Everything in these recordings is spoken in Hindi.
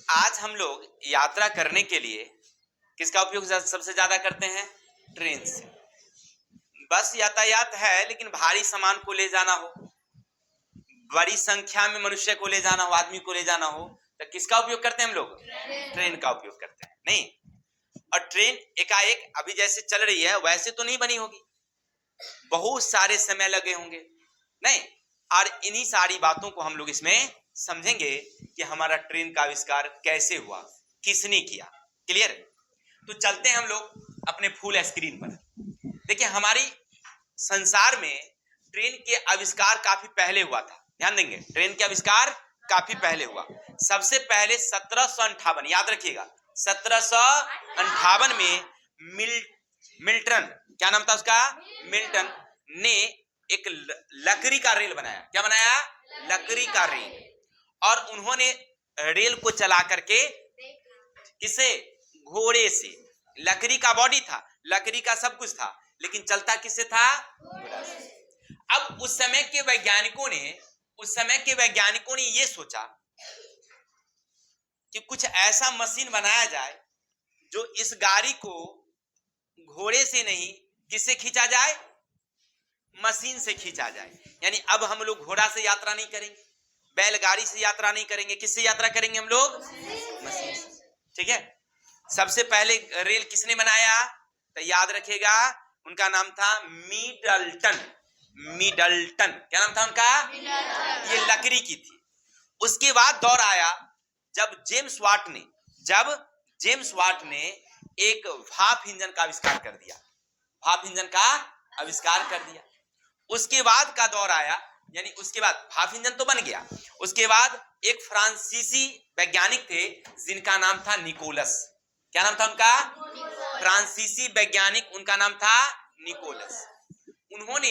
आज हम लोग यात्रा करने के लिए किसका उपयोग सबसे ज्यादा करते हैं? ट्रेन से। बस यातायात है, लेकिन भारी सामान को ले जाना हो, बड़ी संख्या में मनुष्य को ले जाना हो, आदमी को ले जाना हो, तो किसका उपयोग करते हैं हम लोग? ट्रेन का उपयोग करते हैं। नहीं, और ट्रेन एकाएक अभी जैसे चल रही है वैसे तो नहीं बनी होगी, बहुत सारे समय लगे होंगे। नहीं, और इन्हीं सारी बातों को हम लोग इसमें समझेंगे कि हमारा ट्रेन का आविष्कार कैसे हुआ, किसने किया। क्लियर? तो चलते हैं हम लोग अपने फुल स्क्रीन पर। देखिए, हमारी संसार में ट्रेन के आविष्कार काफी पहले हुआ था। ध्यान देंगे, ट्रेन के आविष्कार काफी पहले हुआ। सबसे पहले 1758, याद रखिएगा, 1758 में मिल्टन, क्या नाम था उसका? मिल्टन ने एक लकड़ी का रेल बनाया। क्या बनाया? लकड़ी का रेल। और उन्होंने रेल को चला करके किसे? घोड़े से। लकड़ी का बॉडी था, लकड़ी का सब कुछ था, लेकिन चलता किससे था? घोड़ा से। अब उस समय के वैज्ञानिकों ने ये सोचा कि कुछ ऐसा मशीन बनाया जाए जो इस गाड़ी को घोड़े से नहीं, किससे खींचा जाए? मशीन से खींचा जाए। यानी अब हम लोग घोड़ा से यात्रा नहीं करेंगे, बैलगाड़ी से यात्रा नहीं करेंगे, किससे यात्रा करेंगे हम लोग? मशीन से। ठीक है। सबसे पहले रेल किसने बनाया? तो याद रखिएगा, उनका नाम था मिडल्टन। क्या नाम था उनका? ये लकड़ी की थी। उसके बाद दौर आया जब जेम्स वाट ने एक भाप इंजन का आविष्कार कर दिया। उसके बाद का दौर आया, यानी उसके बाद भाप इंजन तो बन गया। उसके बाद एक फ्रांसीसी वैज्ञानिक थे जिनका नाम था निकोलस। क्या नाम था उनका? फ्रांसीसी वैज्ञानिक, उनका नाम था निकोलस। उन्होंने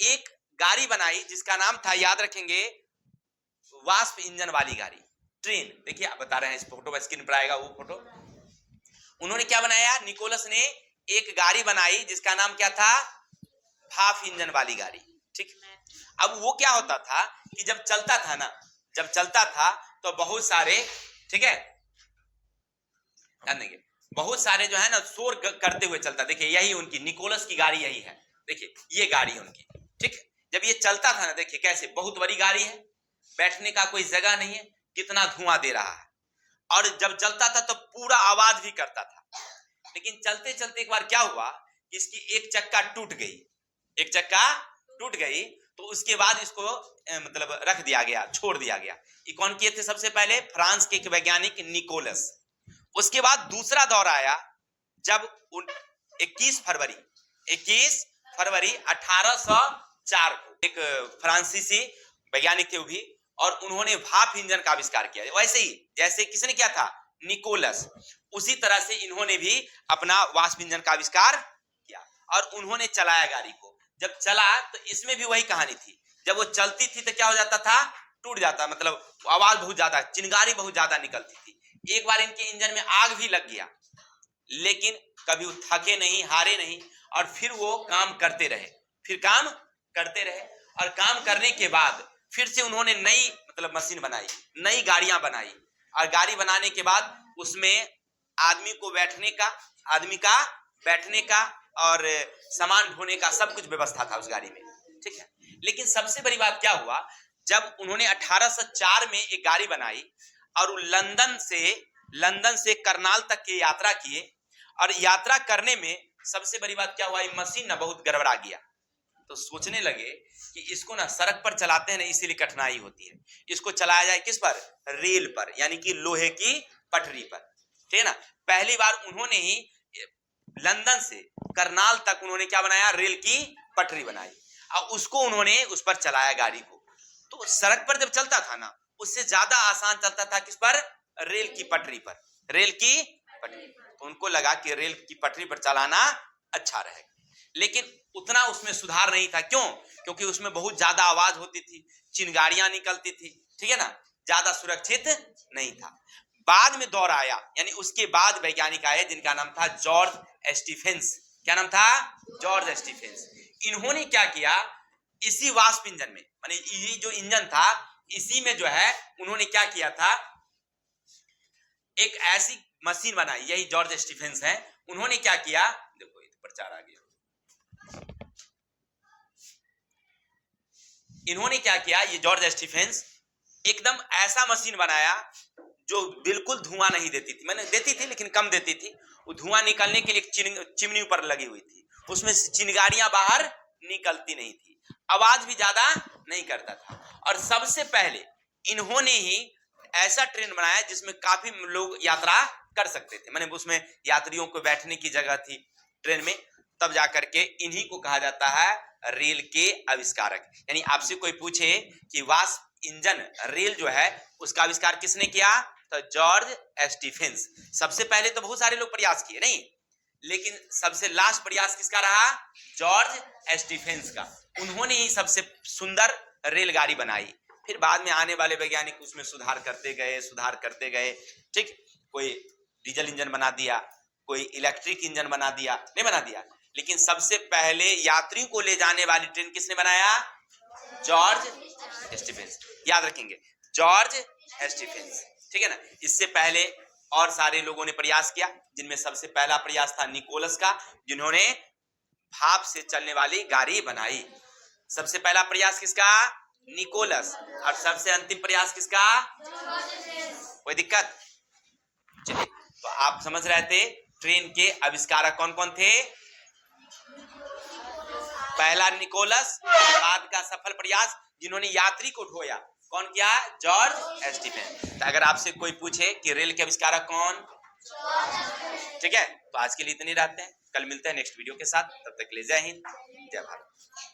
एक गाड़ी बनाई जिसका नाम था, याद रखेंगे, वाष्प इंजन वाली गाड़ी, ट्रेन। देखिए, आप बता रहे हैं, इस फोटो पर स्क्रीन पर आएगा वो फोटो। उन्होंने क्या बनाया? निकोलस ने एक गाड़ी बनाई जिसका नाम क्या था? भाप इंजन वाली गाड़ी। ठीक। अब वो क्या होता था कि जब चलता था तो बहुत सारे, ठीक है, ध्यान देंगे, बहुत सारे जो है ना शोर करते हुए चलता। देखिए, यही उनकी निकोलस की गाड़ी यही है। देखिए, ये गाड़ी उनकी। ठीक। जब ये चलता था ना, देखिए कैसे, बहुत बड़ी गाड़ी है, बैठने का कोई जगह नहीं है, कितना धुआं दे रहा है, और जब चलता था तो पूरा आवाज भी करता था। लेकिन चलते चलते एक बार क्या हुआ कि इसकी एक चक्का टूट गई, तो उसके बाद इसको मतलब रख दिया गया, छोड़ दिया गया। ये कौन किए थे? सबसे पहले फ्रांस के एक वैज्ञानिक निकोलस। उसके बाद दूसरा दौर आया जब 21 फरवरी 1804 को एक फ्रांसीसी वैज्ञानिक थे वो भी, और उन्होंने भाप इंजन का आविष्कार किया। वैसे ही जैसे किसने किया था? निकोलस। उसी तरह से इन्होंने भी अपना वाष्प इंजन का आविष्कार किया और उन्होंने चलाया गाड़ी को। जब चला तो इसमें भी वही कहानी थी, जब वो चलती थी तो क्या हो जाता था? टूट जाता, मतलब आवाज बहुत ज्यादा, चिंगारी बहुत ज्यादा निकलती थी। एक बार इनके इंजन में आग भी लग गया, लेकिन कभी वो थके नहीं, हारे नहीं, और फिर वो काम करते रहे, और काम करने के बाद फिर से उन्होंने नई मतलब मशीन बनाई, नई गाड़ियां बनाई, और गाड़ी बनाने के बाद उसमें आदमी का बैठने का और सामान ढोने का सब कुछ व्यवस्था था उस गाड़ी में। ठीक है। लेकिन सबसे बड़ी बात क्या हुआ, जब उन्होंने 1804 में एक गाड़ी बनाई और लंदन से करनाल तक की यात्रा किए, और यात्रा करने में सबसे बड़ी बात क्या हुआ, ये मशीन ना बहुत गड़बड़ा गया। तो सोचने लगे कि इसको ना सड़क पर चलाते हैं ना, इसीलिए कठिनाई होती है, इसको चलाया जाए किस पर? रेल पर, यानी कि लोहे की पटरी पर। ठीक है ना। पहली बार उन्होंने ही लंदन से करनाल तक उन्होंने क्या बनाया? रेल की पटरी बनाई, और उसको उन्होंने उस पर चलाया गाड़ी को। तो सड़क पर जब चलता था ना, उससे ज्यादा आसान चलता था किस पर? रेल की पटरी पर। तो उनको लगा कि रेल की पटरी पर चलाना अच्छा रहेगा, लेकिन उतना उसमें सुधार नहीं था। क्यों? क्योंकि उसमें बहुत ज्यादा आवाज होती थी, चिंगारियां निकलती थी, ठीक है ना, ज्यादा सुरक्षित नहीं था। बाद में दौर आया, यानी उसके बाद वैज्ञानिक आए जिनका नाम था जॉर्ज स्टीफेंस। क्या नाम था? George Stephens. इन्होंने क्या किया, इसी वाष्प इंजन में, माने ये जो इंजन था, इसी में जो है उन्होंने क्या किया था, एक ऐसी मशीन बनाई, यही जॉर्ज स्टीफेंस है। उन्होंने क्या किया, देखो ये प्रचार आ गया। इन्होंने क्या किया, ये जॉर्ज स्टीफेंस एकदम ऐसा मशीन बनाया जो बिल्कुल धुआं नहीं देती थी, मैंने देती थी लेकिन कम देती थी। वो धुआं निकलने के लिए चिमनी ऊपर लगी हुई थी, उसमें चिंगारियां बाहर निकलती नहीं थी, आवाज भी ज्यादा नहीं करता था। और सबसे पहले इन्होंने ही ऐसा ट्रेन बनाया जिसमें काफी लोग यात्रा कर सकते थे, मैंने उसमें यात्रियों को बैठने की जगह थी ट्रेन में। तब जाकर के इन्हीं को कहा जाता है रेल के आविष्कारक। यानी आपसे कोई पूछे कि वाष्प इंजन रेल जो है उसका आविष्कार किसने किया, तो जॉर्ज स्टीफेंस। सबसे पहले तो बहुत सारे लोग प्रयास किए नहीं, लेकिन सबसे लास्ट प्रयास किसका रहा, जॉर्ज स्टीफेंस का। उन्होंने ही सबसे सुंदर रेलगाड़ी बनाई। फिर बाद में आने वाले वैज्ञानिक उसमें सुधार करते गए। ठीक, कोई डीजल इंजन बना दिया, कोई इलेक्ट्रिक इंजन बना दिया, नहीं बना दिया, लेकिन सबसे पहले यात्रियों को ले जाने वाली ट्रेन किसने बनाया, जॉर्ज स्टीफेंस। याद रखेंगे, जॉर्ज स्टीफेंस, ठीक है ना। इससे पहले और सारे लोगों ने प्रयास किया, जिनमें सबसे पहला प्रयास था निकोलस का, जिन्होंने भाप से चलने वाली गाड़ी बनाई। सबसे पहला प्रयास किसका, निकोलस। और सबसे अंतिम प्रयास किसका, कोई दिक्कत, चलिए। तो आप समझ रहे थे ट्रेन के आविष्कारक कौन कौन थे। पहला निकोलस, बाद का सफल प्रयास जिन्होंने यात्री को ढोया, कौन किया, जॉर्ज स्टीफेंस। तो अगर आपसे कोई पूछे कि रेल के आविष्कारक कौन, ठीक है, तो आज के लिए इतने रहते हैं, कल मिलते हैं नेक्स्ट वीडियो के साथ। तब तक ले जय हिंद, जय भारत।